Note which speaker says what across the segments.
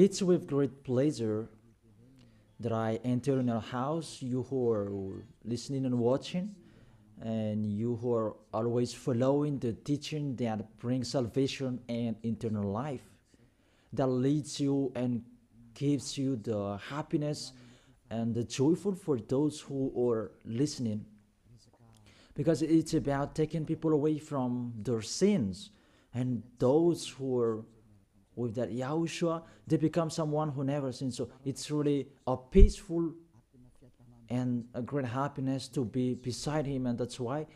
Speaker 1: It's with great pleasure that I enter in your house, you who are listening and watching, and you who are always following the teaching that brings salvation and eternal life, that leads you and gives you the happiness and the joyful for those who are listening, because it's about taking people away from their sins, and those who are with that Yahushua, they become someone who never sinned. So it's really a peaceful and a great happiness to be beside him, and that's why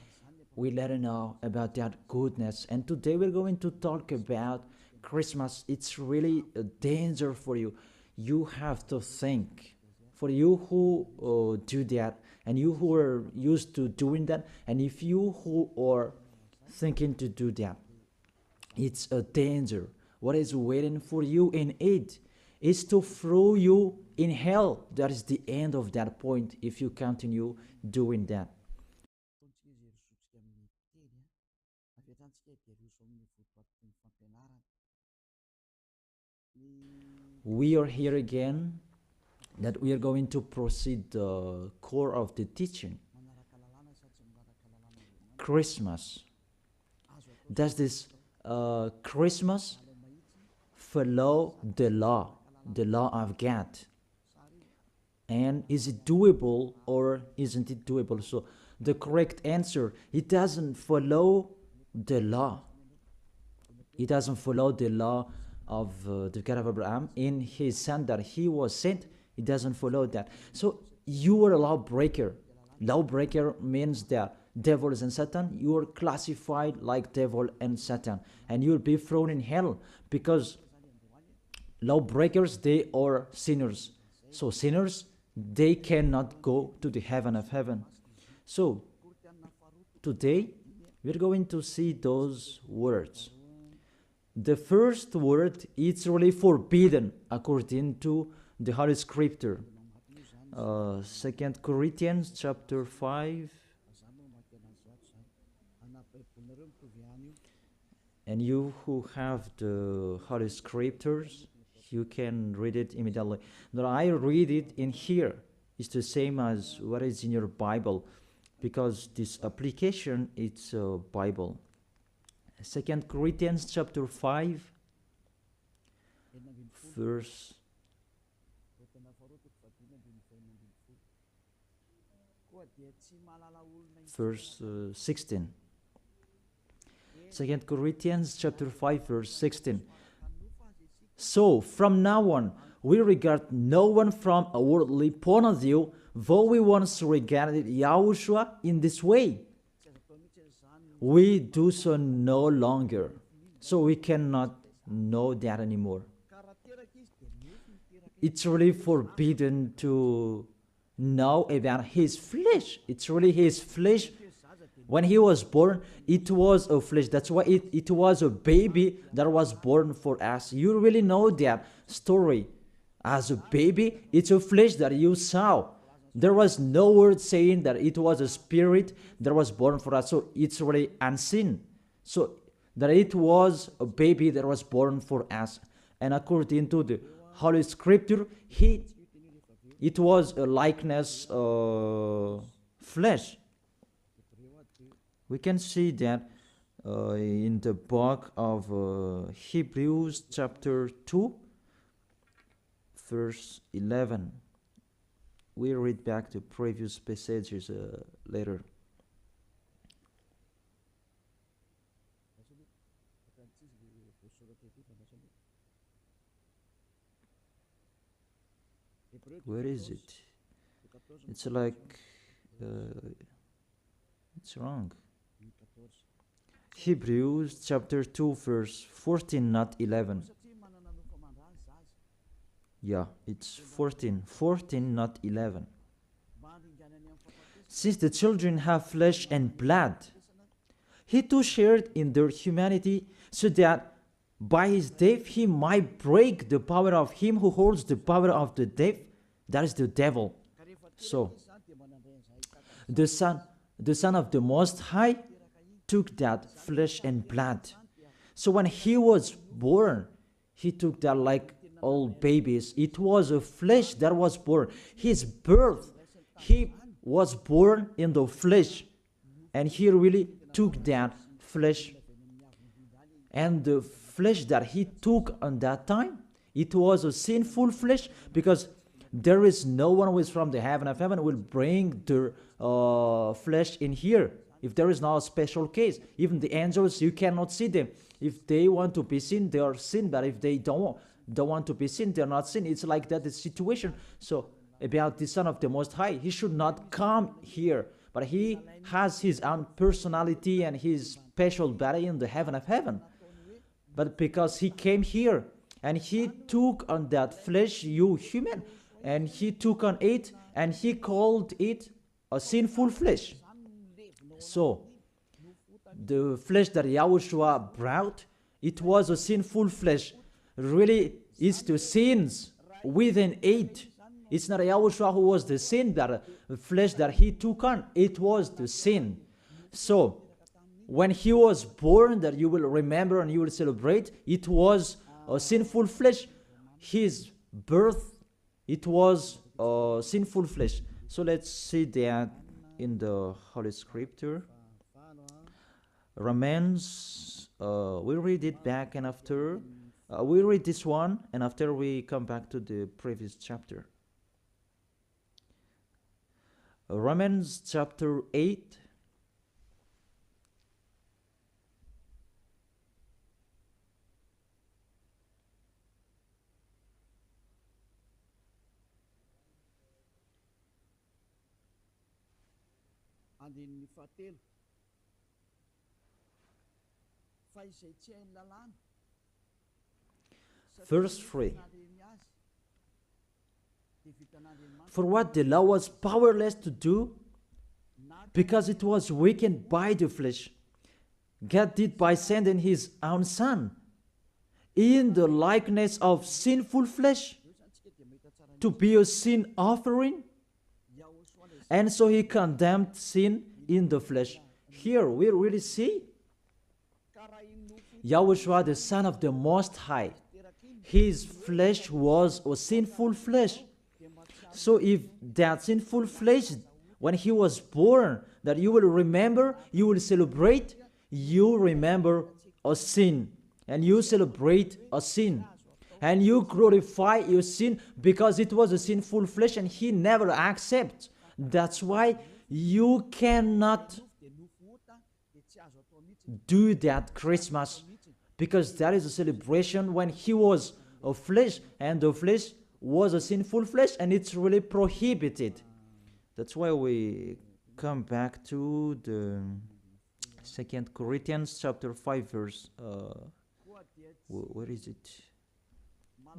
Speaker 1: we let him know about that goodness. And today we're going to talk about Christmas. It's really a danger for you. You have to think. For you who do that, and you who are used to doing that, and if you who are thinking to do that, it's a danger. What is waiting for you in it is to throw you in hell. That is the end of that point if you continue doing that. We are here again, that we are going to proceed the core of the teaching. Christmas. Does this Christmas follow the law of God? And is it doable or isn't it doable? So the correct answer, it doesn't follow the law. It doesn't follow the law of the God of Abraham in his son that he was sent. It doesn't follow that. So you are a lawbreaker. Lawbreaker means that devils and Satan, you are classified like devil and Satan, and you'll be thrown in hell, because lawbreakers, they are sinners. So sinners, they cannot go to the heaven of heaven. So today we're going to see those words. The first word is really forbidden according to the Holy Scripture. 2 Corinthians chapter 5. And you who have the Holy Scriptures, you can read it immediately. Now I read it in here. It's the same as what is in your Bible, because this application, it's a Bible. 2 Corinthians chapter 5, verse 16. 2 Corinthians chapter 5, verse 16. So from now on, we regard no one from a worldly point of view, though we once regarded Yahushua in this way. We do so no longer. So we cannot know that anymore. It's really forbidden to know about his flesh. It's really his flesh. When he was born, it was a flesh. That's why it was a baby that was born for us. You really know that story. As a baby, it's a flesh that you saw. There was no word saying that it was a spirit that was born for us. So it's really unseen. So that it was a baby that was born for us. And according to the Holy Scripture, it was a likeness flesh. We can see that in the book of Hebrews chapter 2, verse 11. We read back the previous passages later. Where is it? It's like, it's wrong. Hebrews chapter 2, verse 14, not 11. Yeah, it's 14, not 11. Since the children have flesh and blood, he too shared in their humanity, so that by his death he might break the power of him who holds the power of the death, that is the devil. So, the Son of the Most High took that flesh and blood. So when he was born, he took that like old babies. It was a flesh that was born. His birth, he was born in the flesh, and he really took that flesh. And the flesh that he took on that time, it was a sinful flesh, because there is no one who is from the heaven of heaven will bring their flesh in here. If there is not a special case, even the angels, you cannot see them. If they want to be seen, they are seen, but if they don't want to be seen, they are not seen. It's like that, the situation. So about the Son of the Most High, he should not come here, but he has his own personality and his special body in the heaven of heaven. But because he came here and he took on that flesh, you human, and he took on it and he called it a sinful flesh. So the flesh that Yahushua brought, it was a sinful flesh. Really, it's the sins within it. It's not Yahushua who was the sin, that the flesh that he took on, it was the sin. So when he was born, that you will remember and you will celebrate, it was a sinful flesh. His birth, it was a sinful flesh. So let's see that in the Holy Scripture. Romans, we read it back, and after we read this one, and after we come back to the previous chapter. Romans chapter 8. Verse 3. For what the law was powerless to do, because it was weakened by the flesh, God did by sending his own Son in the likeness of sinful flesh to be a sin offering. And so he condemned sin in the flesh. Here we really see Yahushua, the Son of the Most High. His flesh was a sinful flesh. So if that sinful flesh, when he was born, that you will remember, you will celebrate, you remember a sin, and you celebrate a sin, and you glorify your sin because it was a sinful flesh and he never accepts. That's why you cannot do that Christmas, because that is a celebration when he was a flesh, and the flesh was a sinful flesh, and it's really prohibited. That's why we come back to the 2 Corinthians chapter 5 verse, where is it?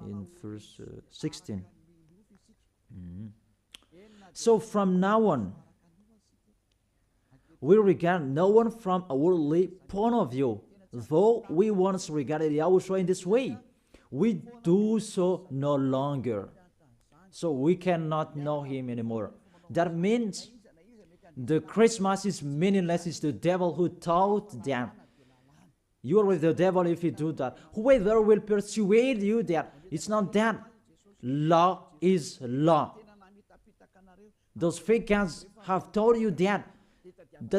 Speaker 1: In verse 16. So from now on, we regard no one from a worldly point of view. Though we once regarded Yahushua in this way, we do so no longer. So we cannot know him anymore. That means the Christmas is meaningless. It's the devil who taught them. You are with the devil if you do that. Whoever will persuade you that it's not that. Law is law. Those fake gods have told you that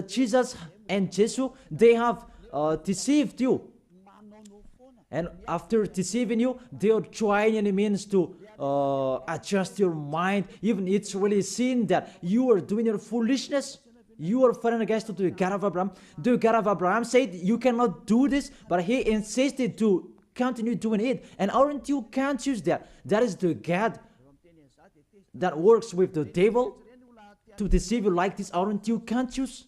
Speaker 1: Jesus and Jesus, they have deceived you. And after deceiving you, they are trying any means to adjust your mind. Even it's really seen that you are doing your foolishness. You are fighting against the God of Abraham. The God of Abraham said you cannot do this, but he insisted to continue doing it. And aren't you conscious that that is the God that works with the devil to deceive you like this? Aren't you conscious?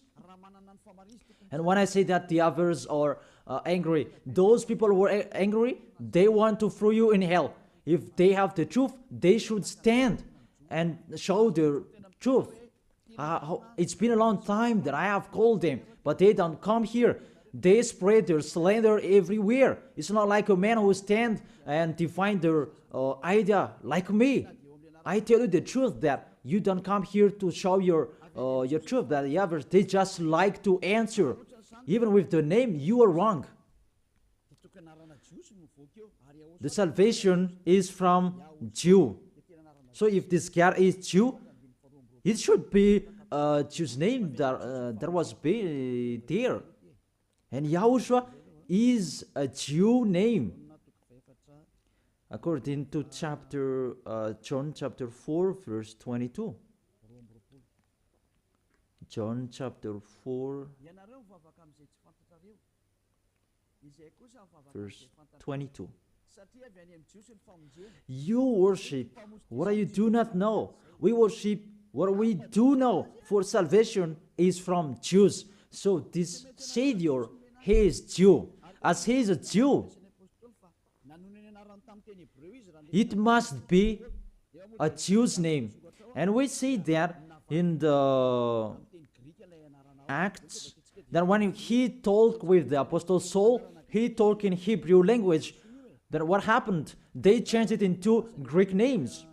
Speaker 1: And when I say that the others are angry, those people who are angry, they want to throw you in hell. If they have the truth, they should stand and show the truth. It's been a long time that I have called them, but they don't come here. They spread their slander everywhere. It's not like a man who stands and define their idea like me. I tell you the truth that you don't come here to show your truth. That the others, they just like to answer. Even with the name, you are wrong. The salvation is from Jew. So if this God is Jew, it should be Jew's name that was there. And Yahushua is a Jew name. According to John chapter 4, verse 22. John chapter 4, verse 22. You worship what you do not know. We worship what we do know, for salvation is from Jews. So this Savior, he is Jew. As he is a Jew, it must be a Jew's name. And we see that in the Acts, that when he talked with the Apostle Saul, he talked in Hebrew language. Then what happened? They changed it into Greek names.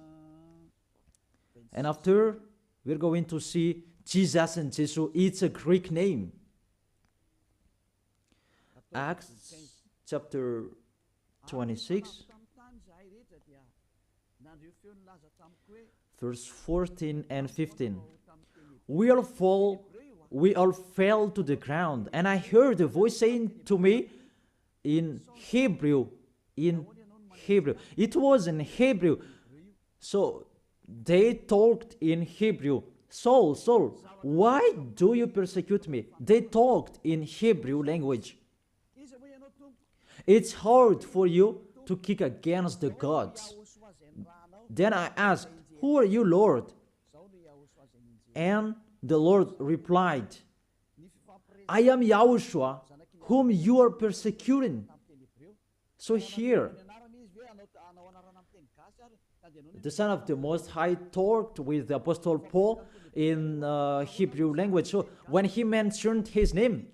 Speaker 1: And after, we're going to see Jesus and Jesus, it's a Greek name. Acts chapter 26, verse 14 and 15. We all fell to the ground, and I heard a voice saying to me in Hebrew. It was in Hebrew. So they talked in Hebrew. Saul, Saul, why do you persecute me? They talked in Hebrew language. It's hard for you to kick against the gods. Then I asked, who are you, Lord? And the Lord replied, I am Yahushua, whom you are persecuting. So here, the Son of the Most High talked with the Apostle Paul in Hebrew language. So when he mentioned his name,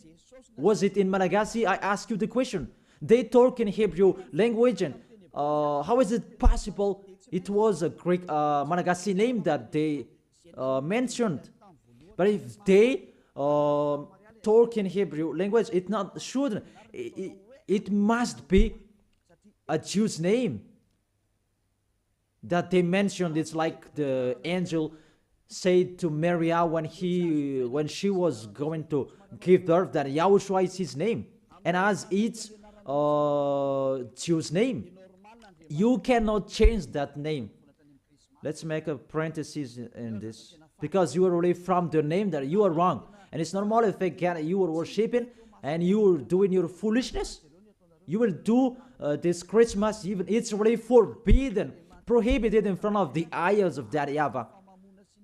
Speaker 1: was it in Malagasy? I ask you the question. They talk in Hebrew language, and how is it possible it was a Greek Malagasy name that they mentioned? But if they talk in Hebrew language, it not should. It must be a Jew's name that they mentioned. It's like the angel said to Maria when she was going to give birth, that Yahushua is his name, and as it's Jew's name, you cannot change that name. Let's make a parenthesis in this, because you are already from the name that you are wrong, and it's normal if you are worshiping and you are doing your foolishness. You will do this Christmas, even it's already forbidden, prohibited in front of the eyes of that YAHVAH.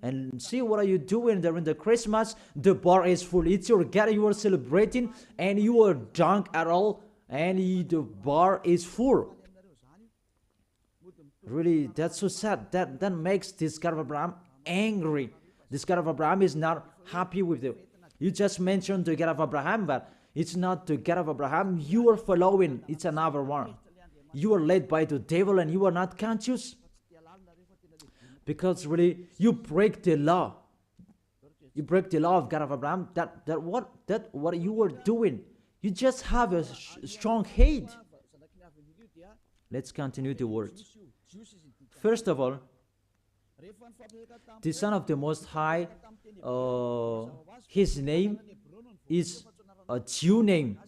Speaker 1: And see, what are you doing during the Christmas? The bar is full. It's your God you are celebrating, and you are drunk at all, and the bar is full. Really, that's so sad. That makes this God of Abraham angry. This God of Abraham is not happy with you. You just mentioned the God of Abraham, but it's not the God of Abraham you are following. It's another one. You are led by the devil, and you are not conscious. Because really, you break the law. You break the law of God of Abraham. What you are doing. You just have a strong hate. Let's continue the words. First of all, the Son of the Most High, his name is a Jew name,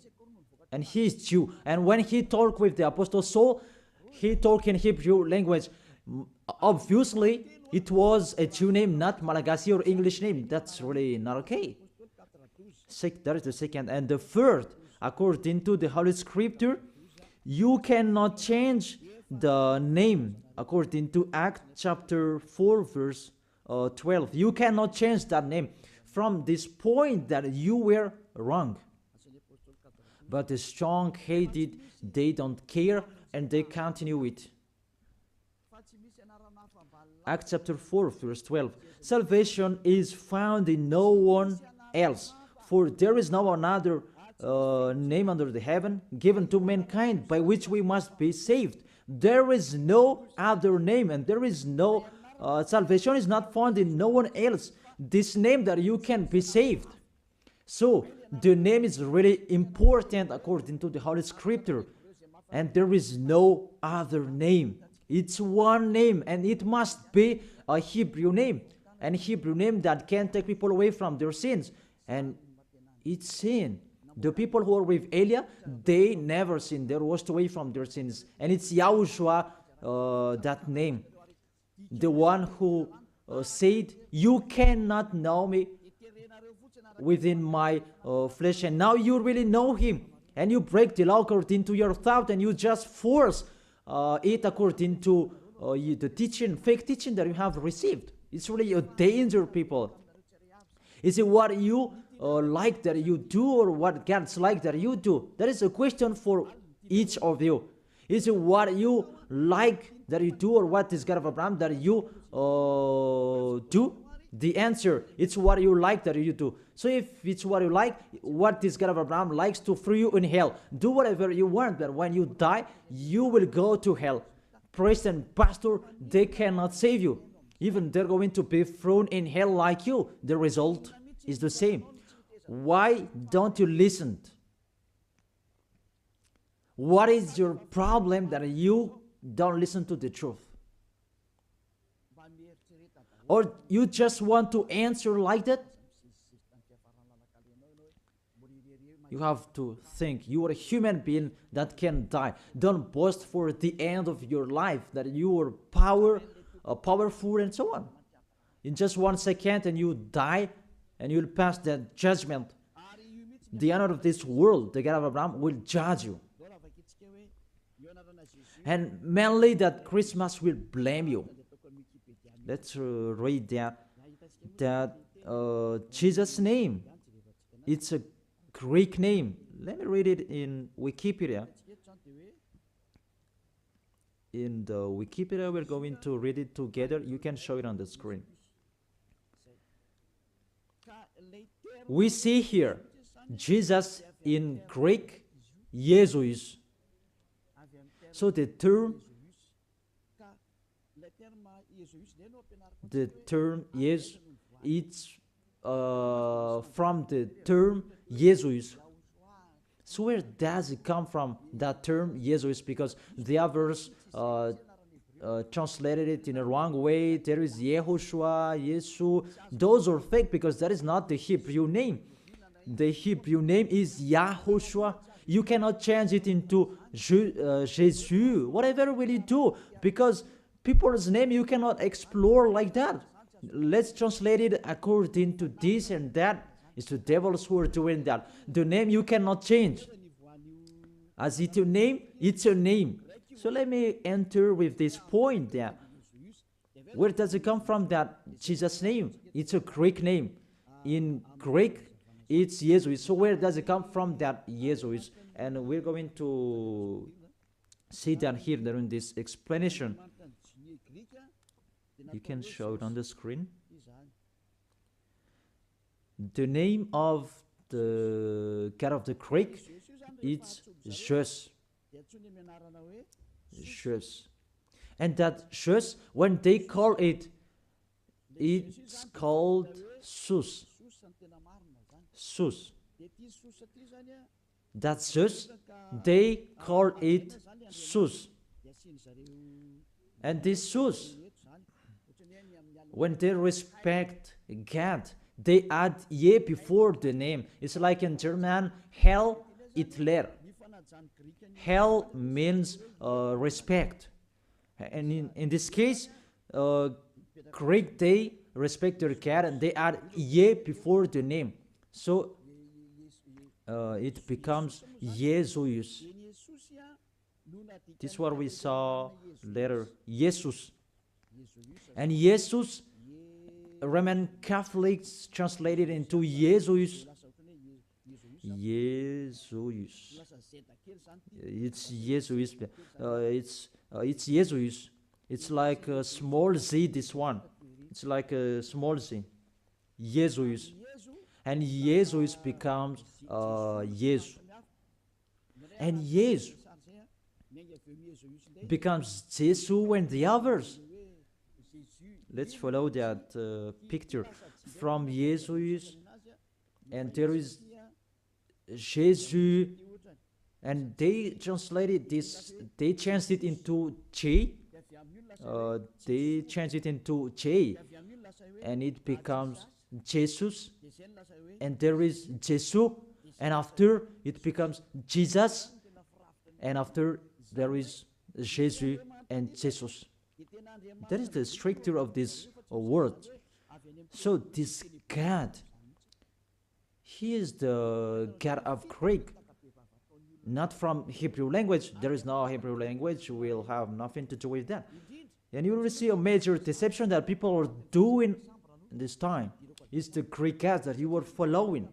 Speaker 1: and he is Jew. And when he talked with the Apostle Saul, he talked in Hebrew language. Obviously, it was a Jew name, not Malagasy or English name. That's really not okay. That is the second. And the third, according to the Holy Scripture, you cannot change the name. According to Acts chapter 4, verse 12. You cannot change that name from this point that you were wrong. But the strong-headed, they don't care, and they continue it. Acts chapter 4, verse 12. Salvation is found in no one else, for there is no another name under the heaven given to mankind by which we must be saved. There is no other name, and there is no salvation is not found in no one else. This name that you can be saved. So the name is really important according to the Holy Scripture. and there is no other name. It's one name, and it must be a Hebrew name, and Hebrew name that can take people away from their sins. And it's sin. The people who are with Elia, they never sinned. They were washed away from their sins. And it's YAHOSHUA, that name. The one who said, you cannot know me within my flesh. And now you really know him. And you break the law according to your thought, and you just force it according to the teaching, fake teaching that you have received. It's really a danger, people. Is it what you like that you do, or what God's like that you do? That is a question for each of you. Is it what you like that you do, or what is God of Abraham that you do? The answer, it's what you like that you do. So if it's what you like, what this God of Abraham likes to throw you in hell. Do whatever you want, but when you die, you will go to hell. Priest and pastor, they cannot save you. Even they're going to be thrown in hell like you. The result is the same. Why don't you listen? What is your problem that you don't listen to the truth? Or you just want to answer like that? You have to think. You are a human being that can die. Don't boast for the end of your life that you are powerful and so on. In just 1 second and you die, and you'll pass that judgment. The honor of this world, the God of Abraham, will judge you. And mainly that Christmas will blame you. Let's read that Jesus' name. It's a Greek name. Let me read it in Wikipedia. In the Wikipedia, we're going to read it together. You can show it on the screen. We see here Jesus in Greek, Jesus. So the term is, it's from the term Jesus. So where does it come from, that term Jesus? Because the others translated it in a wrong way. There is YAHOSHUA, Yesu. Those are fake, because that is not the Hebrew name. The Hebrew name is YAHOSHUA. You cannot change it into Jesus. Whatever will you do? Because people's name you cannot explore like that. Let's translate it according to this and that. It's the devils who are doing that. The name you cannot change. As it's your name, it's your name. So let me enter with this point there. Where does it come from, that Jesus' name? It's a Greek name. In Greek, it's Jesus. So where does it come from, that Jesus? And we're going to see that here during this explanation. You can show it on the screen. The name of the God of the Greek, it's Jesus. Jesus. And that Jesus, when they call it, it's called Sus. Sus. That's Jesus, they call it Sus. And this Sus, when they respect God, they add ye before the name. It's like in German, Heil Hitler. Heil means respect. And in this case, Greek, they respect their God, and they add ye before the name. So it becomes Jesus. This is what we saw later, Jesus. And Jesus, Roman Catholics translated into Jesus. Jesus. It's Jesus. It's Jesus. It's like a small z, this one. It's like a small z. Jesus. And Jesus becomes Jesus. And Jesus becomes Jesus when the others. Let's follow that picture from Jesus, and there is Jesus, and they translated this, they changed it into J. They changed it into J, and it becomes Jesus, and there is Jesus, and after it becomes Jesus, and after there is Jesus and Jesus. That is the structure of this word. So this God, He is the God of Greek, not from Hebrew language. There is no Hebrew language. We'll have nothing to do with that. And you will see a major deception that people are doing this time. It's the Greek God that you are following.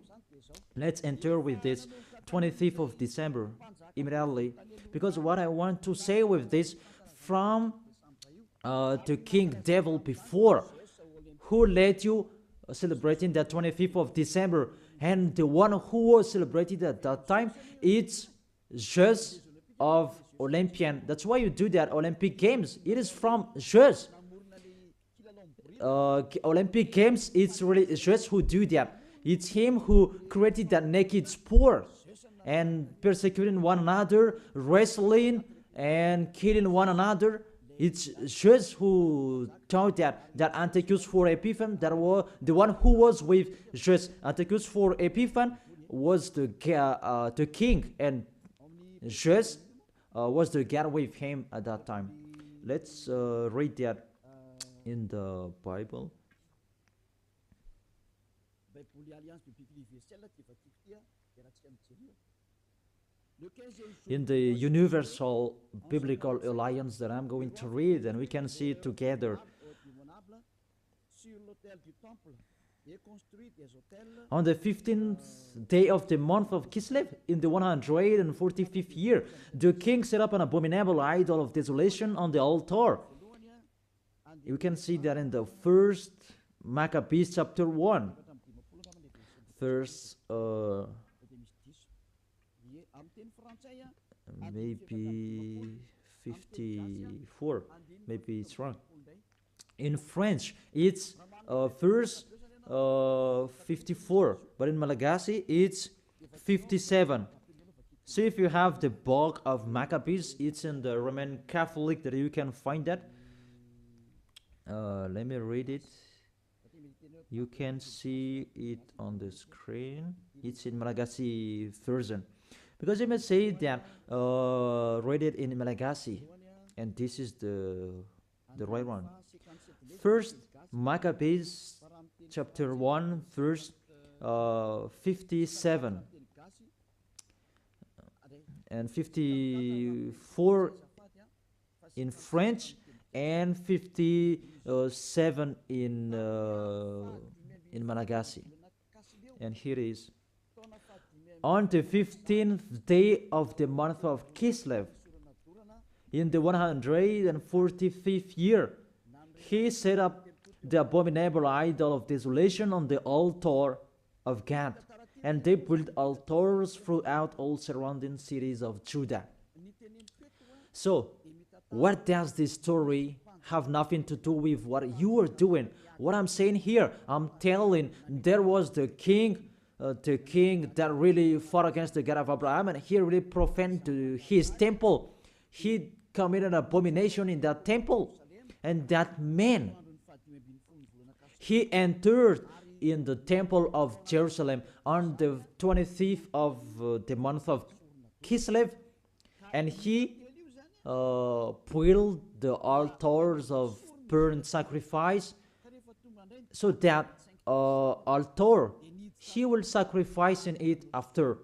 Speaker 1: Let's enter with this 25th of December immediately, because what I want to say with this, from the king devil before, who led you celebrating the 25th of December, and the one who was celebrated at that time, it's just of Olympian. That's why you do that Olympic Games. It is from Zeus. Olympic Games, it's really Zeus who do that. It's him who created that naked sport and persecuting one another, wrestling and killing one another. It's Zeus who taught that Antiochus for Epiphan, that was the one who was with Zeus. Antiochus for Epiphan was the king, and Zeus was the god with him at that time. Let's read that in the Bible. In the Universal Biblical Alliance that I'm going to read, and we can see it together. On the 15th day of the month of Kislev, in the 145th year, the king set up an abominable idol of desolation on the altar. You can see that in the first Maccabees chapter 1, verse maybe 54, maybe it's wrong. In French, it's verse 54, but in Malagasy, it's 57. So if you have the book of Maccabees, it's in the Roman Catholic that you can find that. Let me read it. You can see it on the screen. It's in Malagasy version. Because you may say that read it in Malagasy, and this is the right one. First Maccabees chapter 1 verse 57 and 54 in French, and 57 in Malagasy. And here is: on the 15th day of the month of Kislev, in the 145th year, he set up the abominable idol of desolation on the altar of God, and they built altars throughout all surrounding cities of Judah. So, what does this story have nothing to do with what you are doing? What I'm saying here, I'm telling, there was the king that really fought against the God of Abraham, and he really profaned his temple. He committed an abomination in that temple, and that man, he entered in the temple of Jerusalem on the 25th of the month of Kislev, and he built the altars of burnt sacrifice, so that altar, he will sacrifice in it after.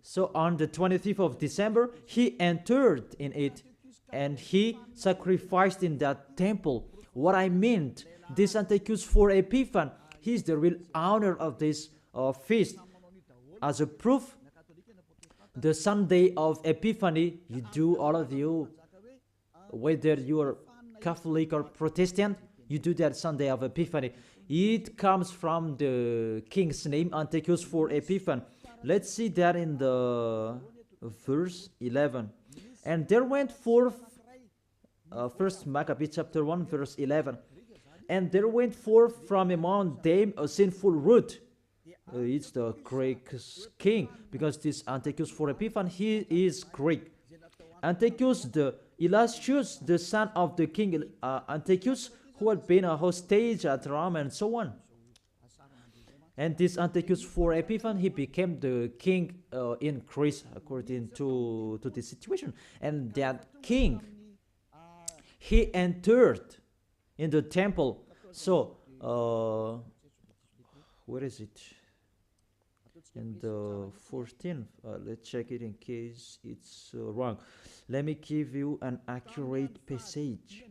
Speaker 1: So on the 25th of December, he entered in it, and he sacrificed in that temple. What I meant, this Antiochus for Epiphan, he is the real owner of this feast. As a proof, the Sunday of Epiphany, you do, all of you, whether you are Catholic or Protestant, you do that Sunday of Epiphany. It comes from the king's name, Antiochus for Epiphan. Let's see that in the verse 11. And there went forth, first Maccabees chapter 1 verse 11. And there went forth from among them a sinful root, It's the Greek king, because this Antiochus for Epiphan, he is Greek. Antiochus the illustrious, the son of the king Antiochus, who had been a hostage at Rome and so on. And this Antiochus for Epiphan, he became the king in Greece according to this situation. And that king, he entered in the temple. So, where is it? In the 14th, let's check it in case it's wrong. Let me give you an accurate passage.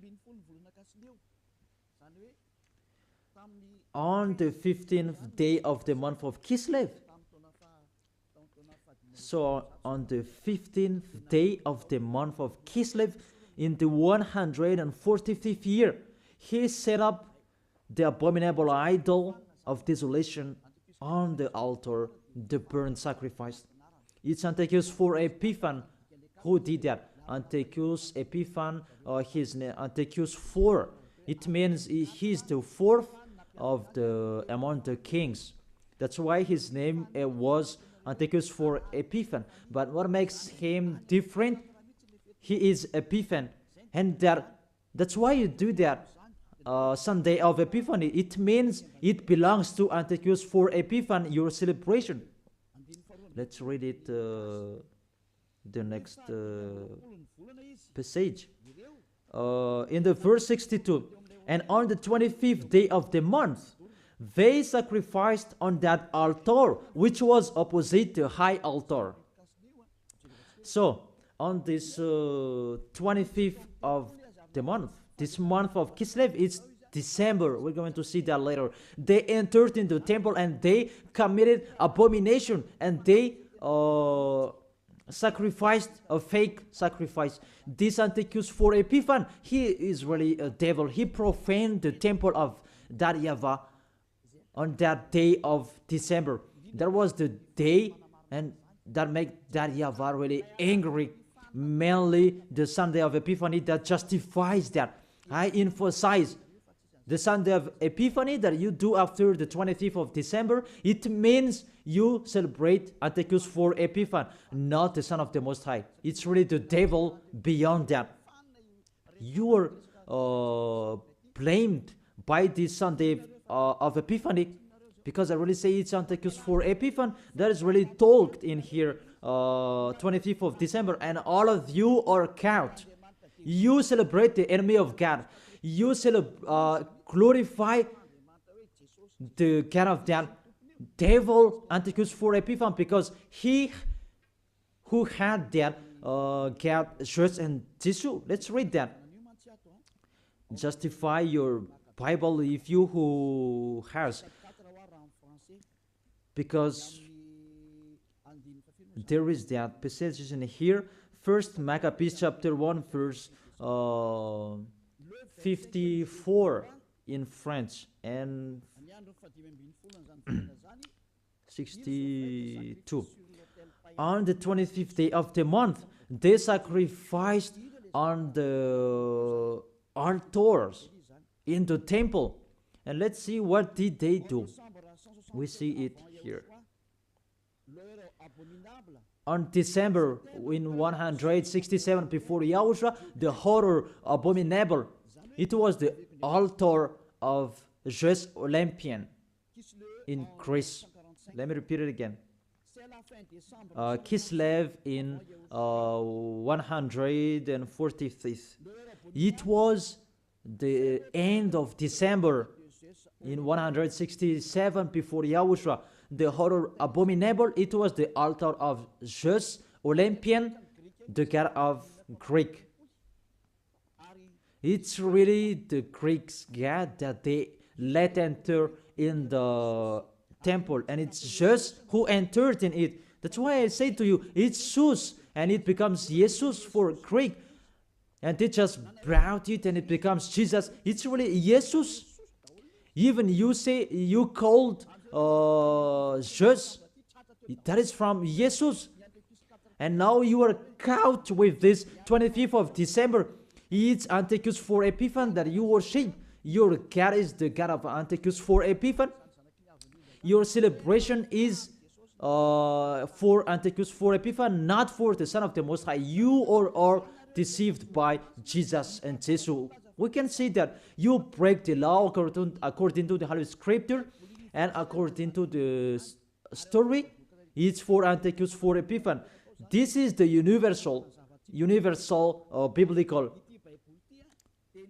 Speaker 1: On the 15th day of the month of Kislev. So on the 15th day of the month of Kislev, in the 145th year, he set up the abominable idol of desolation on the altar, the burnt sacrifice. It's Antiochus for Epiphan who did that. Antiochus Epiphan, his name Antiochus IV. It means he's the fourth of the among the kings. That's why his name was Antiochus for Epiphan. But what makes him different? He is Epiphan, and that's why you do that. Sunday of Epiphany, it means it belongs to Antiochus for Epiphan, your celebration. Let's read it, the next passage. In the verse 62, and on the 25th day of the month, they sacrificed on that altar, which was opposite the high altar. So, on this 25th of the month, this month of Kislev, it's December. We're going to see that later. They entered into the temple and they committed abomination, and they sacrificed a fake sacrifice. This Antiochus for Epiphan, he is really a devil. He profaned the temple of that YAHVAH on that day of December. That was the day, and that made that YAHVAH really angry. Mainly the Sunday of Epiphany that justifies that. I emphasize the Sunday of Epiphany that you do after the 25th of December. It means you celebrate Antiochus for Epiphan, not the Son of the Most High. It's really the devil beyond that. You are blamed by this Sunday of Epiphany, because I really say it's Antiochus for Epiphan. That is really talked in here, 25th of December, and all of you are count. You celebrate the enemy of God. You glorify the God of that devil, Antiochus for Epiphan, because he who had that God, church, and tissue. Let's read that. Justify your Bible if you who has, because there is that passage in here. First Maccabees chapter 1 verse 54 in French and 62. On the 25th day of the month, they sacrificed on the altars in the temple. And let's see, what did they do? We see it here. On December in 167 before Yahushua, the horror abominable, it was the altar of Zeus Olympian in Greece. Let me repeat it again. Kislev in 145th. It was the end of December in 167 before Yahushua. The horror abominable, it was the altar of Zeus Olympian, the god of Greek. It's really the Greeks' god that they let enter in the temple, and it's Zeus who entered in it. That's why I say to you, it's Zeus, and it becomes Jesus for Greek, and they just brought it and it becomes Jesus. It's really Jesus. Even you say you called Zeus, that is from Jesus, and now you are caught with this 25th of December. It's Antiochus for Epiphan that you worship. Your God is the God of Antiochus for Epiphan. your celebration is for Antiochus, for Epiphan, not for the Son of the Most High. You are deceived by Jesus and Jesus. We can see that you break the law according to the Holy Scripture, and according to the story, it's for Antiochus, for Epiphan. This is the universal biblical,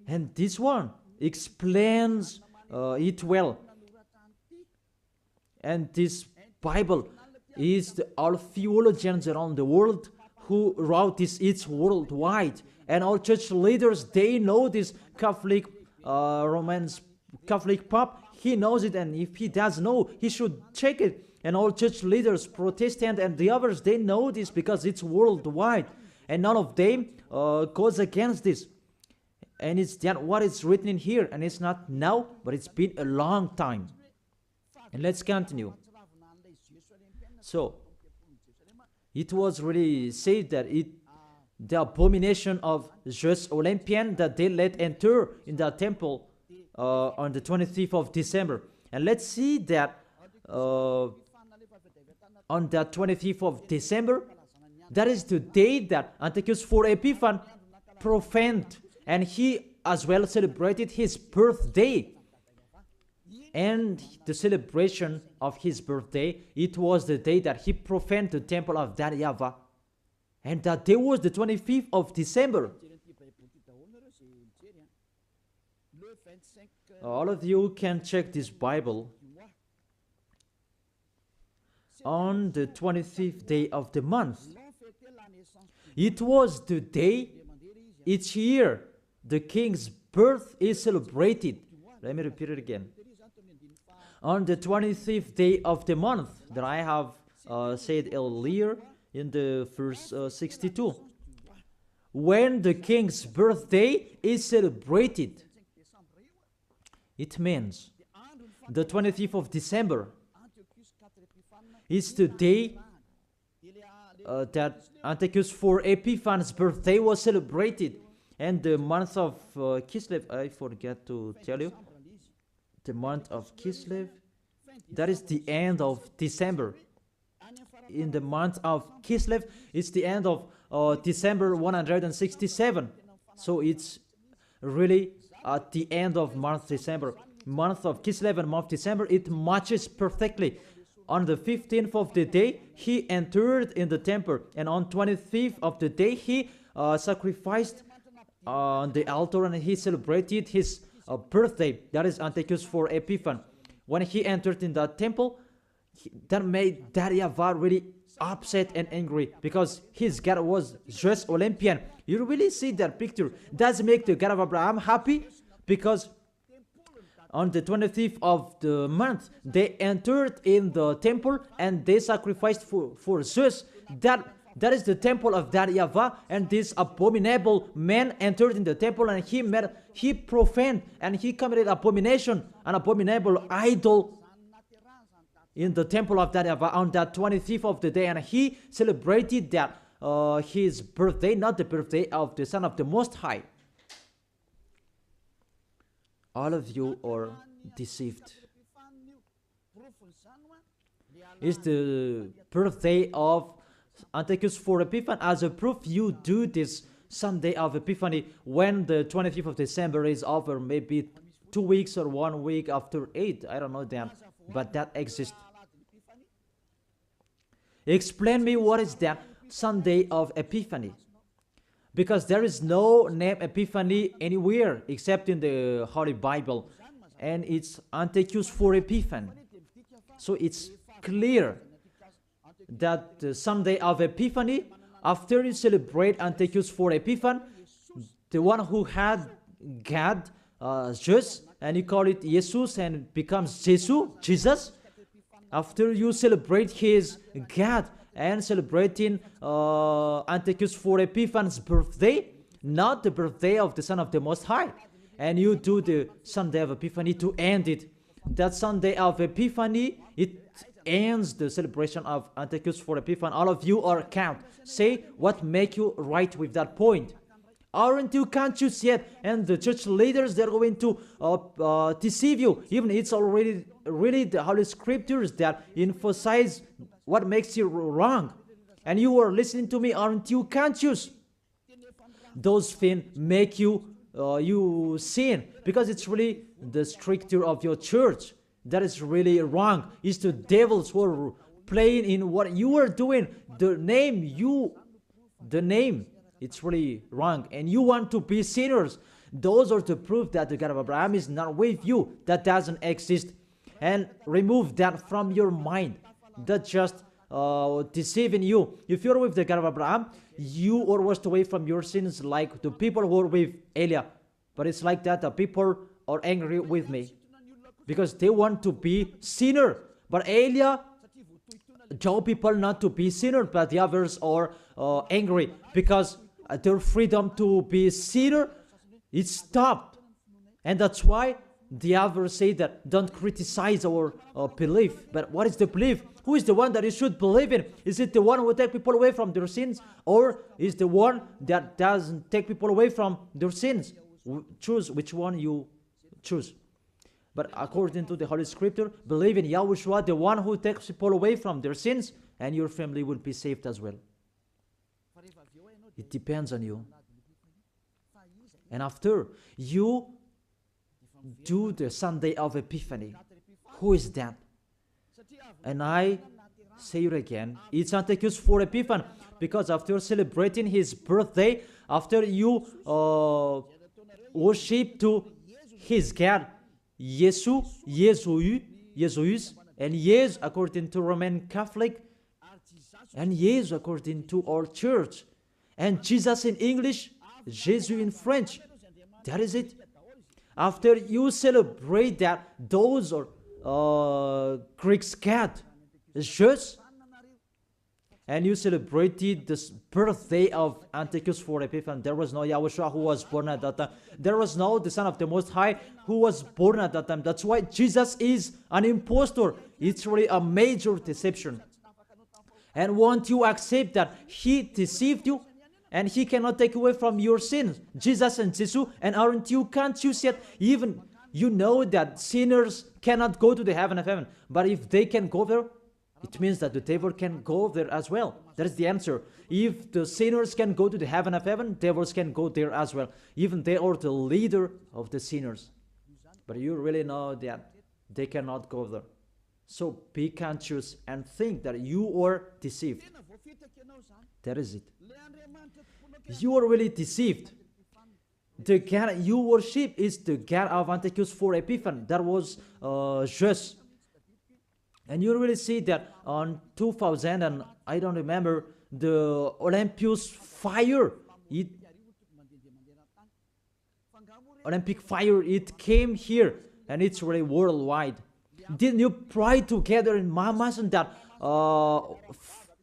Speaker 1: and this one explains it well. And this Bible is all theologians around the world who wrote this. It's worldwide, and all church leaders, they know this. Catholic Romans Catholic Pope, he knows it, and if he does know, he should check it. And all church leaders, Protestant and the others, they know this because it's worldwide, and none of them goes against this. And it's that what is written in here, and it's not now, but it's been a long time. And let's continue. So it was really said that the abomination of Zeus Olympian that they let enter in the temple on the 25th of December. And let's see that on the 25th of December, that is the day that Antiochus for Epiphan profaned, and he as well celebrated his birthday. And the celebration of his birthday, it was the day that he profaned the temple of that YAHVAH. And that day was the 25th of December. All of you can check this Bible. On the 25th day of the month, it was the day each year the king's birth is celebrated. Let me repeat it again. On the 25th day of the month that I have said earlier in the verse 62, when the king's birthday is celebrated, it means the 25th of December is the day that Antiochus for Epiphan's birthday was celebrated. And the month of Kislev, I forget to tell you, the month of Kislev, that is the end of December. In the month of Kislev, it's the end of December 167. So it's really at the end of month December. Month of Kislev and month December, it matches perfectly. On the 15th of the day, he entered in the temple, and on 25th of the day, he sacrificed on the altar, and he celebrated his birthday. That is Antiochus for Epiphan. When he entered in the temple, that made that YAHVAH really upset and angry, because his God was Zeus Olympian. You really see that picture. Does make the God of Abraham happy, because on the 25th of the month, they entered in the temple and they sacrificed for Zeus. That is the temple of that YAHVAH, and this abominable man entered in the temple, and he profaned and he committed abomination, an abominable idol in the temple of that YAHVAH on that 25th of the day, and he celebrated that his birthday, not the birthday of the Son of the Most High. All of you are deceived. It's the birthday of Antiochus for Epiphan. As a proof, you do this Sunday of Epiphany when the 25th of December is over, maybe 2 weeks or 1 week after 8. I don't know that, but that exists. Explain me what is that Sunday of Epiphany, because there is no name Epiphany anywhere except in the Holy Bible, and it's Antiochus for Epiphan. So it's clear that the Sunday of Epiphany, after you celebrate Antiochus for Epiphan, the one who had God, Zeus, and you call it Jesus and becomes Jesus. After you celebrate his God and celebrating Antiochus for Epiphan's birthday, not the birthday of the Son of the Most High, and you do the Sunday of Epiphany to end it. That Sunday of Epiphany, it ends the celebration of Antiochus for Epiphan. All of you are count. Say what make you right with that point. Aren't you conscious yet? And the church leaders, they're going to deceive you. Even it's already really the Holy Scriptures that emphasize what makes you wrong. And you are listening to me, aren't you conscious? Those things make you sin, because it's really the stricture of your church that is really wrong. It's the devils who are playing in what you are doing. The name, it's really wrong, and you want to be sinners. Those are the proof that the God of Abraham is not with you. That doesn't exist. And remove that from your mind. That just deceiving you. If you're with the God of Abraham, you are washed away from your sins like the people who are with Eliah. But it's like that. The people are angry with me because they want to be sinner. But Eliah told people not to be sinner, but the others are angry because their freedom to be sinner is stopped. And that's why the others say that don't criticize our belief. But what is the belief? Who is the one that you should believe in? Is it the one who will take people away from their sins, or is the one that doesn't take people away from their sins? Choose which one you choose. But according to the Holy Scripture, believe in YAHOSHUA, the one who takes people away from their sins, and your family will be saved as well. It depends on you. And after you do the Sunday of Epiphany, who is that? And I say it again, it's Antiochus for Epiphany, because after celebrating his birthday, after you worship to his God, Jesus, and yes according to Roman Catholic, and yes according to our church, and Jesus in English, Jesus in French. That is it. After you celebrate that, those are Greek God, Jesus, and you celebrated the birthday of Antiochus for Epiphany. There was no YAHOSHUA who was born at that time. There was no the Son of the Most High who was born at that time. That's why Jesus is an impostor. It's really a major deception. And won't you accept that he deceived you? And he cannot take away from your sins. Jesus and Jesus, and aren't you conscious yet? Even you know that sinners cannot go to the heaven of heaven. But if they can go there, it means that the devil can go there as well. That is the answer. If the sinners can go to the heaven of heaven, devils can go there as well. Even they are the leader of the sinners. But you really know that they cannot go there. So be conscious and think that you are deceived. That is it. You are really deceived. The God you worship is the God of Antiochus for Epiphany. That was Jesus. And you really see that on 2000, and I don't remember, the Olympus fire, Olympic fire, it came here, and it's really worldwide. Didn't you pray together in Mamas and that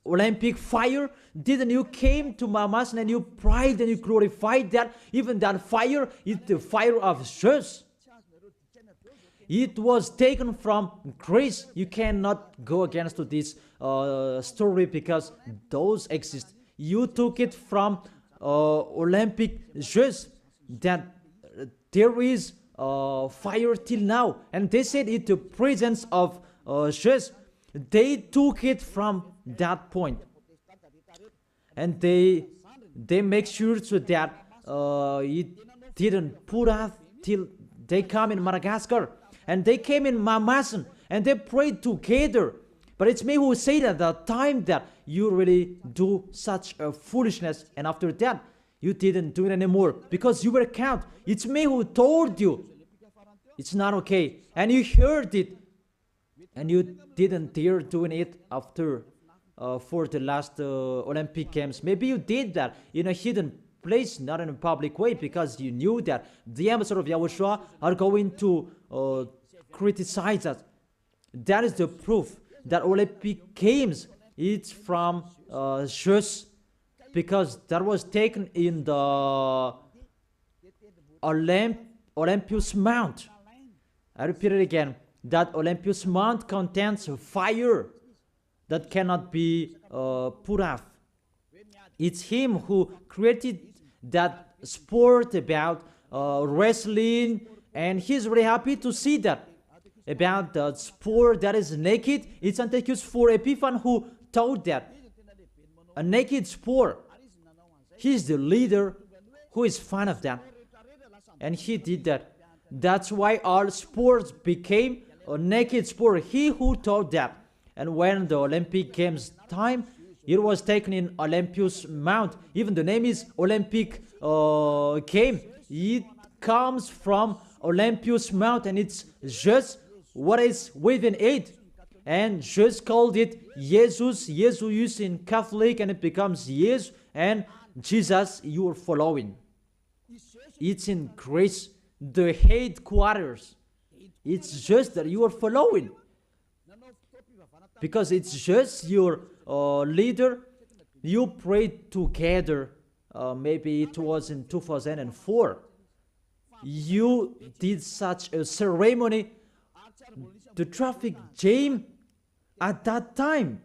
Speaker 1: Olympic fire? Didn't you came to Mamas and you prayed and you glorified that? Even that fire is the fire of Jesus. It was taken from grace. You cannot go against this story because those exist. You took it from Olympic Jesus, that there is fire till now. And they said it the presence of Jesus. They took it from that point. And they make sure so that it didn't put out till they come in Madagascar. And they came in Mamasan and they prayed together. But it's me who said at the time that you really do such a foolishness. And after that, you didn't do it anymore because you were caught. It's me who told you it's not okay. And you heard it. And you didn't dare doing it after for the last Olympic Games. Maybe you did that in a hidden place, not in a public way, because you knew that the ambassador of YAHOSHUA are going to criticize us. That is the proof that Olympic Games, it's from Jesus, because that was taken in the Olympus Mount. I repeat it again, that Olympus Mount contains fire that cannot be put off. It's him who created that sport, about wrestling, and he's really happy to see that. About the sport that is naked, it's Antiochus for Epiphan who taught that. A naked sport. He's the leader who is fan of that. And he did that. That's why all sports became a naked sport. He who taught that. And when the Olympic Games time, it was taken in Olympus Mount. Even the name is Olympic game. It comes from Olympus Mount, and it's just what is within it. And just called it Jesus in Catholic, and it becomes Jesus, and Jesus you are following. It's in Greece, the headquarters. It's just that you are following. Because it's just your leader. You prayed together. Maybe it was in 2004. You did such a ceremony. The traffic jam at that time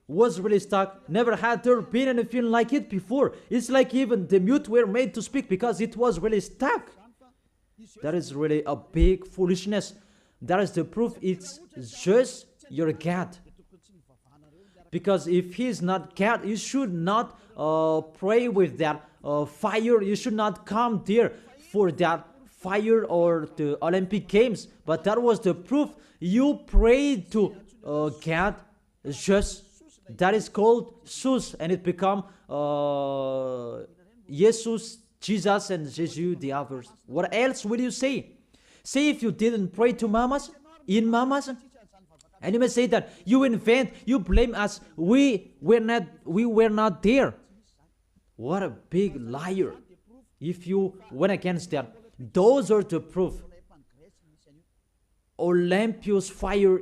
Speaker 1: was really stuck. Never had there been anything like it before. It's like even the mute were made to speak because it was really stuck. That is really a big foolishness. That is the proof. It's just your God. Because if he is not God, you should not pray with that fire. You should not come there for that fire or the Olympic Games. But that was the proof. You prayed to God. Just that is called Sus, and it become Jesus, Jesus, and Jesus the others. What else will you say? Say if you didn't pray to mamas, in mamas, and you may say that you invent, you blame us. We were not there. What a big liar! If you went against that, those are the proof. Olympus fire,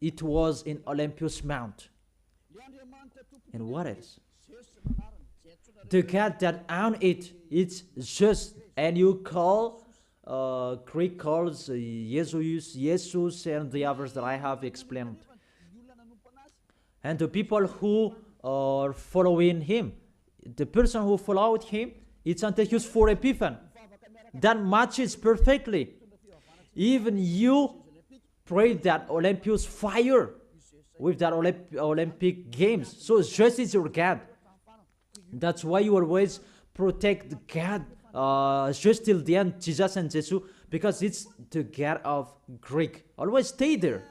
Speaker 1: it was in Olympus Mount. And what else? The God that owned it, it's just, and you call Greek calls Jesus, and the others that I have explained. And the people who are following him, the person who followed him, it's Antiochus for Epiphan. That matches perfectly. Even you prayed that Olympus fire with that Olympic Games. So just is your God. That's why you always protect God just till the end, Jesus and Jesus, because it's the God of Greek. Always stay there.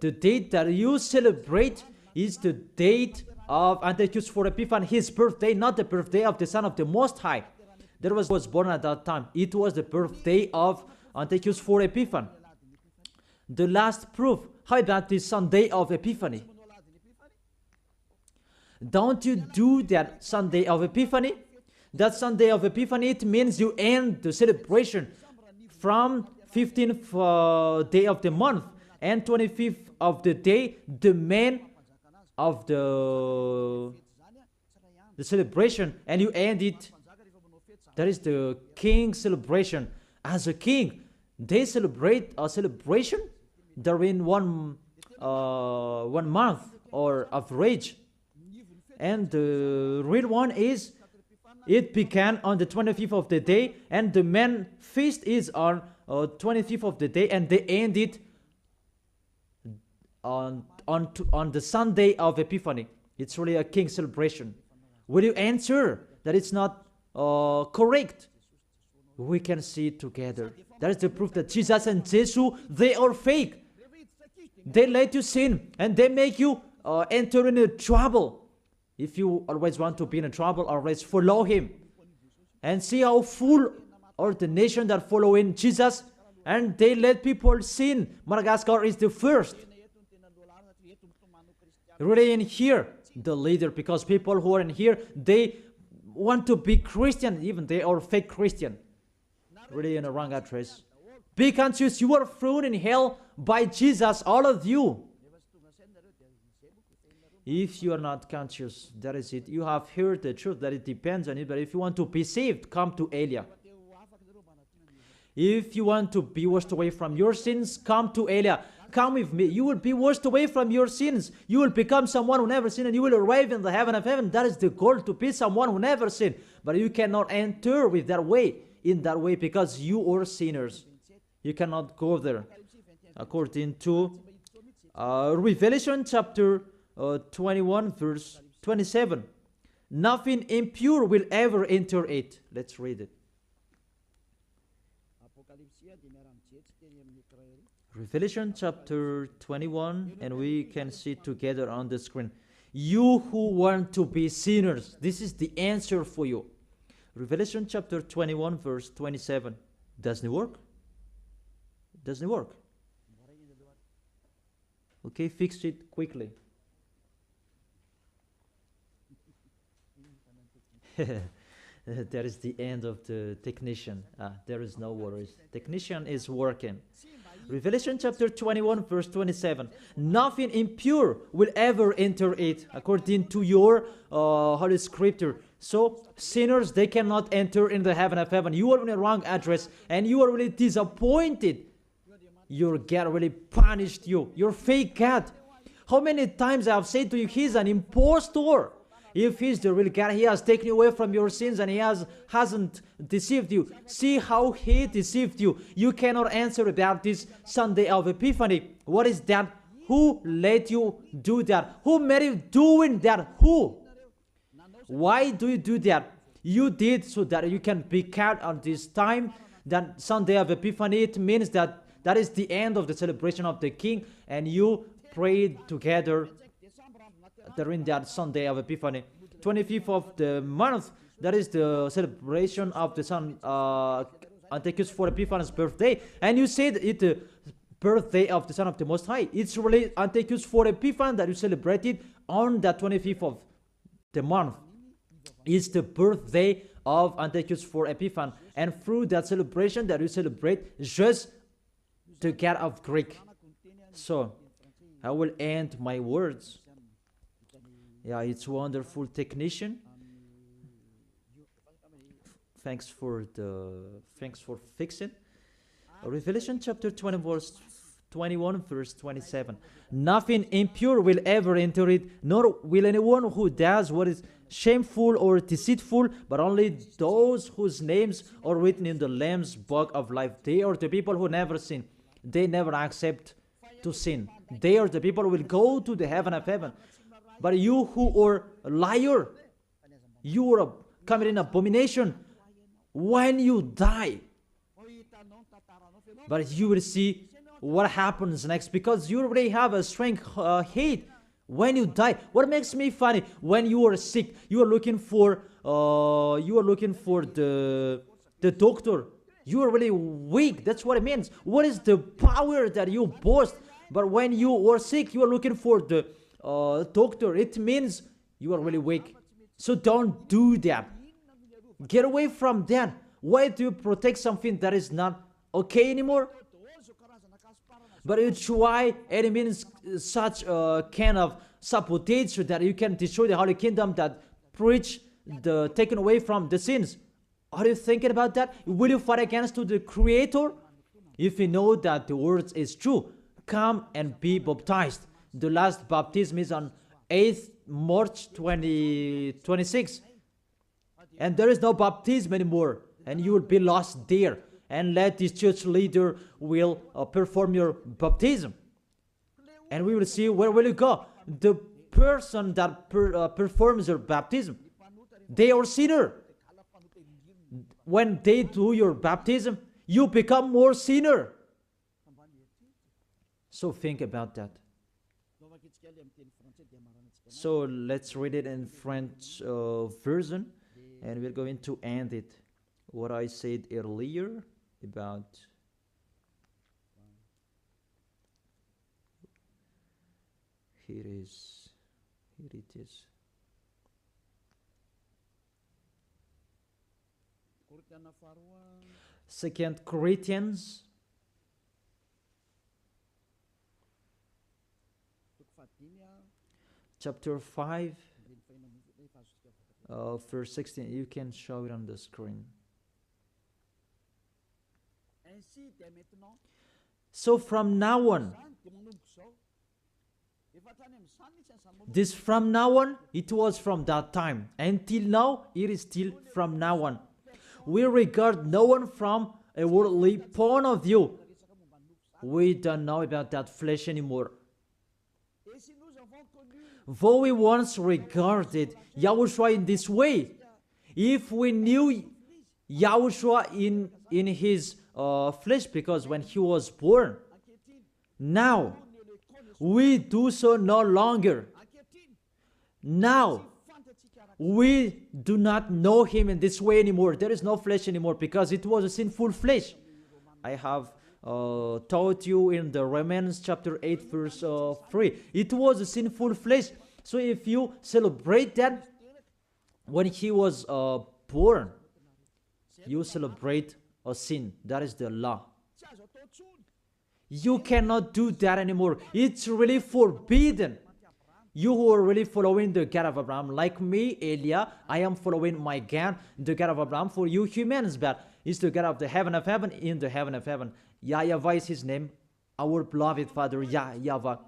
Speaker 1: The date that you celebrate is the date of Antiochus for Epiphan, his birthday, not the birthday of the Son of the Most High. That was born at that time. It was the birthday of Antiochus for Epiphan. The last proof. How about the Sunday of Epiphany? Don't you do that Sunday of Epiphany? That Sunday of Epiphany, it means you end the celebration from 15th day of the month and 25th of the day, the man of the celebration, and you end it. That is the king celebration. As a king, they celebrate a celebration during one month or average. And the real one is, it began on the 25th of the day, and the main feast is on 25th of the day, and they end it on the Sunday of Epiphany. It's really a king celebration. Will you answer that it's not correct? We can see it together. That is the proof that Jesus and Jesus, they are fake. They let you sin, and they make you enter into trouble. If you always want to be in trouble, always follow him. And see how full are the nation that follow in Jesus, and they let people sin. Madagascar is the first. Really in here, the leader, because people who are in here, they want to be Christian, even they are fake Christian. Really in a wrong address. Be conscious, you are thrown in hell by Jesus, all of you. If you are not conscious, that is it. You have heard the truth, that it depends on it. But if you want to be saved, come to Elia. If you want to be washed away from your sins, come to Elia. come with me. You will be washed away from your sins. You will become someone who never sinned, and you will arrive in the heaven of heaven. That is the goal, to be someone who never sinned. But you cannot enter with that way, in that way, because you are sinners. You cannot go there. According to Revelation chapter 21, verse 27. Nothing impure will ever enter it. Let's read it. Revelation chapter 21, and we can see it together on the screen. You who want to be sinners, this is the answer for you. Revelation chapter 21, verse 27. Doesn't it work? Doesn't it work? Okay, fix it quickly. That is the end of the technician. There is no worries. Technician is working. Revelation chapter 21, verse 27. Nothing impure will ever enter it, according to your Holy Scripture. So, sinners, they cannot enter in the heaven of heaven. You are in the wrong address, and you are really disappointed. Your God really punished you. Your fake God. How many times I have said to you, he's an impostor. If he's the real God, he has taken you away from your sins, and he hasn't deceived you. See how he deceived you. You cannot answer about this Sunday of Epiphany. What is that? Who let you do that? Who made you doing that? Who? Why do you do that? You did so that you can be kept on this time. That Sunday of Epiphany, it means that that is the end of the celebration of the King, and you prayed together during that Sunday of Epiphany. 25th of the month, that is the celebration of the Son Antiochus for Epiphanes' birthday. And you said it's the birthday of the Son of the Most High. It's really Antiochus for Epiphanes that you celebrated on the 25th of the month. It's the birthday of Antiochus for Epiphanes. And through that celebration that you celebrate, just the God of Greek. So, I will end my words. Yeah, it's wonderful, technician. Thanks for fixing. Revelation chapter 21, verse 27. Nothing impure will ever enter it, nor will anyone who does what is shameful or deceitful, but only those whose names are written in the Lamb's book of life. They are the people who never sin. They never accept to sin. They are the people who will go to the heaven of heaven. But you who are a liar, you are committing abomination when you die. But you will see what happens next, because you already have a strength hate when you die. What makes me funny, when you are sick, you are looking for the doctor. You are really weak. That's what it means. What is the power that you boast? But when you are sick, you are looking for the doctor. It means you are really weak. So don't do that. Get away from that. Why do you protect something that is not okay anymore? But you try, and it means such a kind of sabotage so that you can destroy the Holy Kingdom, that preach the taken away from the sins. Are you thinking about that? Will you fight against the Creator? If you know that the words is true, come and be baptized. The last baptism is on 8th March 2026. And there is no baptism anymore. And you will be lost there. And let this church leader will perform your baptism. And we will see where will you go. The person that performs your baptism, they are sinner. When they do your baptism, you become more sinner. So think about that. So let's read it in French version, and we're going to end it. What I said earlier about here it is. Second Corinthians chapter 5 verse 16. You can show it on the screen. So from now on, This from now on, it was from that time. Until now, it is still from now on. We regard no one from a worldly point of view. We don't know about that flesh anymore. Though we once regarded Yahushua in this way, if we knew Yahushua in his flesh, because when he was born, now we do so no longer. Now we do not know him in this way anymore. There is no flesh anymore because it was a sinful flesh. I have taught you in the Romans chapter 8 verse 3. It was a sinful flesh. So if you celebrate that when he was born, you celebrate a sin. That is the law. You cannot do that anymore. It's really forbidden. You who are really following the God of Abraham, like me, Elia, I am following my God, the God of Abraham. For you humans, but it's the God of the heaven of heaven, in the heaven of heaven. YAHVAH is his name, our beloved Father, YAHVAH.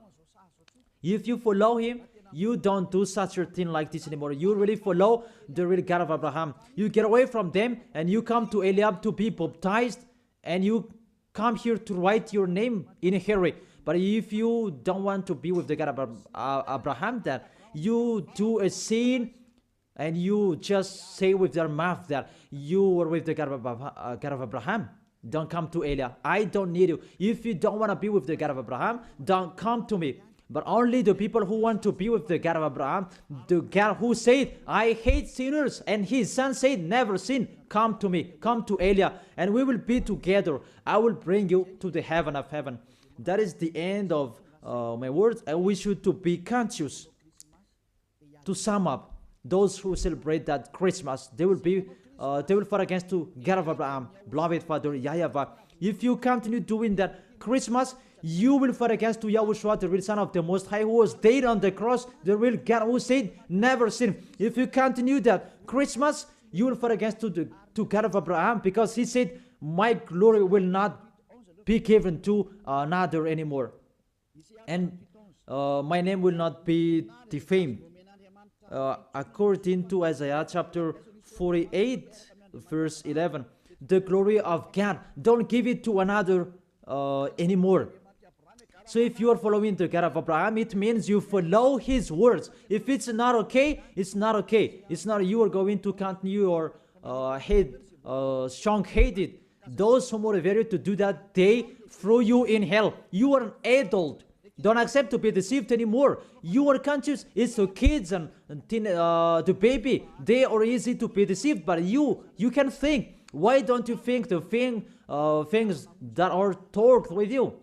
Speaker 1: If you follow him, you don't do such a thing like this anymore. You really follow the real God of Abraham. You get away from them and you come to Eliab to be baptized, and you come here to write your name in a hurry. But if you don't want to be with the God of Abraham, that you do a sin and you just say with your mouth that you were with the God of Abraham, don't come to Elia. I don't need you. If you don't want to be with the God of Abraham, don't come to me. But only the people who want to be with the God of Abraham, the God who said, I hate sinners, and his son said, never sin, come to me, come to Elia, and we will be together. I will bring you to the heaven of heaven. That is the end of my words, and we should to be conscious. To sum up, those who celebrate that Christmas, they will fight against to God of Abraham, beloved Father YAHVAH. If you continue doing that Christmas, you will fight against to Yahushua, the real Son of the Most High, who was dead on the cross, the real God who said, never sin. If you continue that Christmas, you will fight against to God of Abraham, because he said, my glory will not be given to another anymore, and my name will not be defamed. According to Isaiah chapter 48 verse 11, the glory of God, don't give it to another anymore. So if you are following the God of Abraham, it means you follow his words. If it's not okay, it's not okay. It's not you are going to continue your strong-headed. Those who motivate you to do that, they throw you in hell. You are an adult. Don't accept to be deceived anymore. You are conscious. It's the kids and the baby. They are easy to be deceived, but you can think. Why don't you think the things that are talked with you?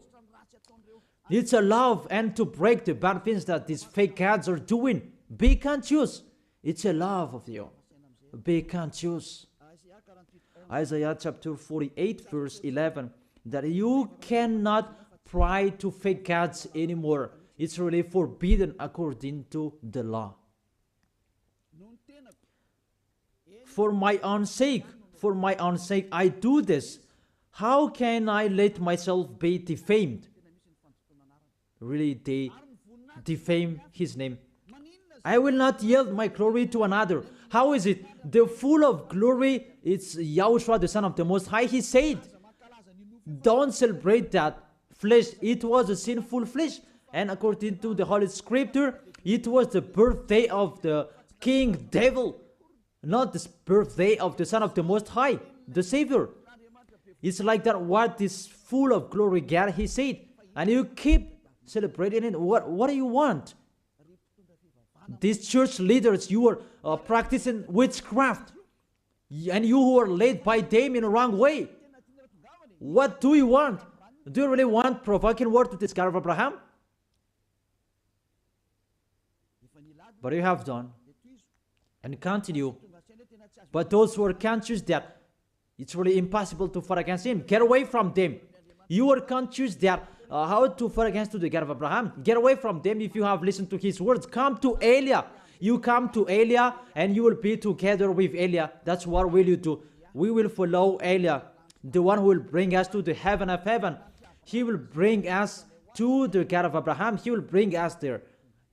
Speaker 1: It's a love and to break the bad things that these fake gods are doing. Be conscious. It's a love of you. Be conscious. Isaiah chapter 48 verse 11, that you cannot pray to fake gods anymore. It's really forbidden according to the law. For my own sake, I do this. How can I let myself be defamed? Really, they defame his name. I will not yield my glory to another. How is it? The full of glory, it's Yahushua, the Son of the Most High. He said, don't celebrate that flesh. It was a sinful flesh. And according to the Holy Scripture, it was the birthday of the King Devil, not the birthday of the Son of the Most High, the Savior. It's like that, what is full of glory, God, he said. And you keep celebrating it. What do you want? These church leaders, you are practicing witchcraft, and you who are led by them in the wrong way. What do you want? Do you really want provoking word to this God of Abraham? But you have done and continue. But those who are conscious that it's really impossible to fight against him, get away from them. You are conscious that how to fight against the God of Abraham. Get away from them if you have listened to his words. Come to Elia. You come to Elia and you will be together with Elia. That's what will you do. We will follow Elia, the one who will bring us to the heaven of heaven. He will bring us to the God of Abraham. He will bring us there.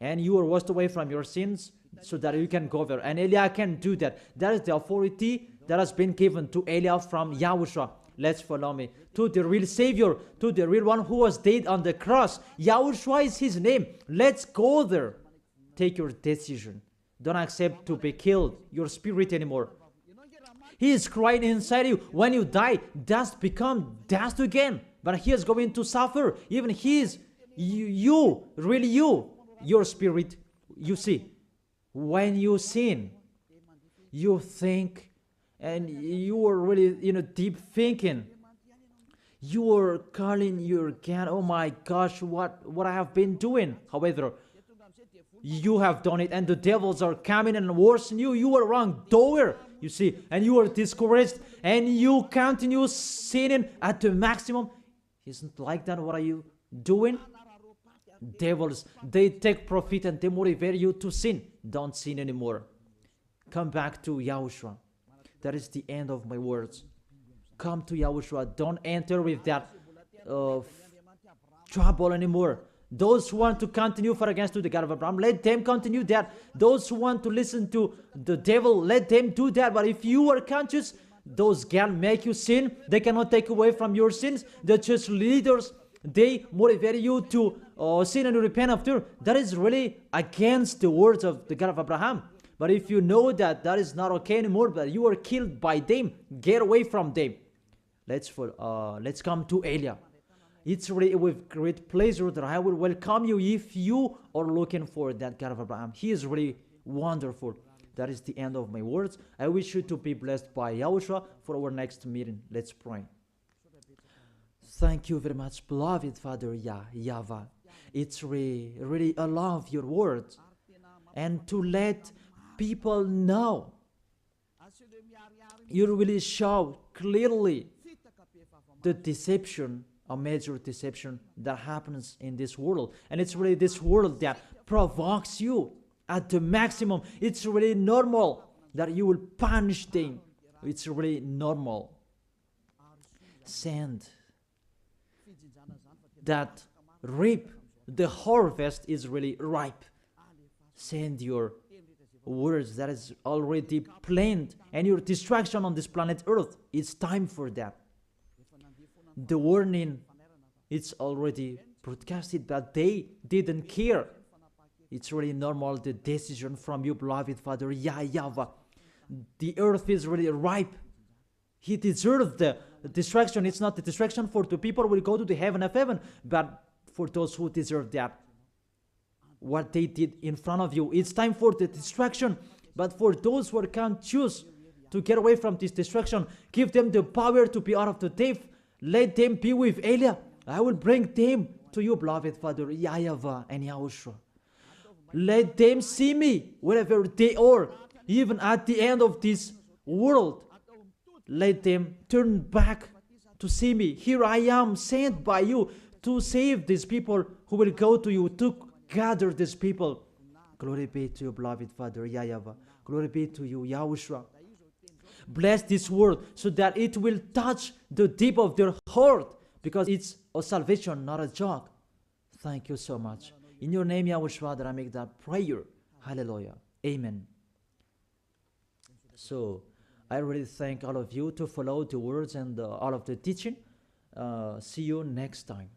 Speaker 1: and you are washed away from your sins so that you can go there. And Eliah can do that. That is the authority that has been given to Eliah from Yahushua. Let's follow me to the real Savior, to the real one who was dead on the cross. Yahushua is his name. Let's go there. Take your decision. Don't accept to be killed, your spirit anymore. He is crying inside you. When you die, dust become dust again. But he is going to suffer. Even he is, really you, your spirit. You see, when you sin, you think, and you are really, deep thinking. You are calling your God, oh my gosh, what I have been doing. However, you have done it, and the devils are coming and worsen you. You are wrong door, you see, and you are discouraged, and you continue sinning at the maximum. Isn't like that? What are you doing? Devils, they take profit and they motivate you to sin. Don't sin anymore. Come back to Yahushua. That is the end of my words. Come to Yahushua. Don't enter with that trouble anymore. Those who want to continue for against to the God of Abraham, let them continue that. Those who want to listen to the devil, let them do that. But if you are conscious, those can make you sin. They cannot take away from your sins. The church leaders, they motivate you to sin and repent after. That is really against the words of the God of Abraham. But if you know that that is not okay anymore, but you are killed by them, get away from them. Let's come to Eliah. It's really with great pleasure that I will welcome you if you are looking for that God of Abraham. He is really wonderful. That is the end of my words. I wish you to be blessed by Yahushua for our next meeting. Let's pray. Thank you very much, beloved Father YAHVAH. It's really I love your words. And to let people know, you really show clearly the deception, a major deception that happens in this world. And it's really this world that provokes you at the maximum. It's really normal that you will punish them. It's really normal. Send that reap. The harvest is really ripe. Send your words that is already planned, and your destruction on this planet Earth. It's time for that. The warning, it's already broadcasted, but they didn't care. It's really normal, the decision from you, beloved Father YAHVAH. The earth is really ripe. He deserves the destruction. It's not the destruction for the people who will go to the heaven of heaven, but for those who deserve that. What they did in front of you. It's time for the destruction. But for those who can choose to get away from this destruction, give them the power to be out of the death. Let them be with Eliah. I will bring them to you, beloved Father YAHVAH and Yahushua. Let them see me wherever they are, even at the end of this world. Let them turn back to see me. Here I am, sent by you to save these people who will go to you, to gather these people. Glory be to you, beloved Father YAHVAH. Glory be to you, Yahushua. Bless this word so that it will touch the deep of their heart, because it's a salvation, not a joke. Thank you so much. In your name, Yahushua, that I make that prayer. Hallelujah. Amen. So, I really thank all of you to follow the words and all of the teaching. See you next time.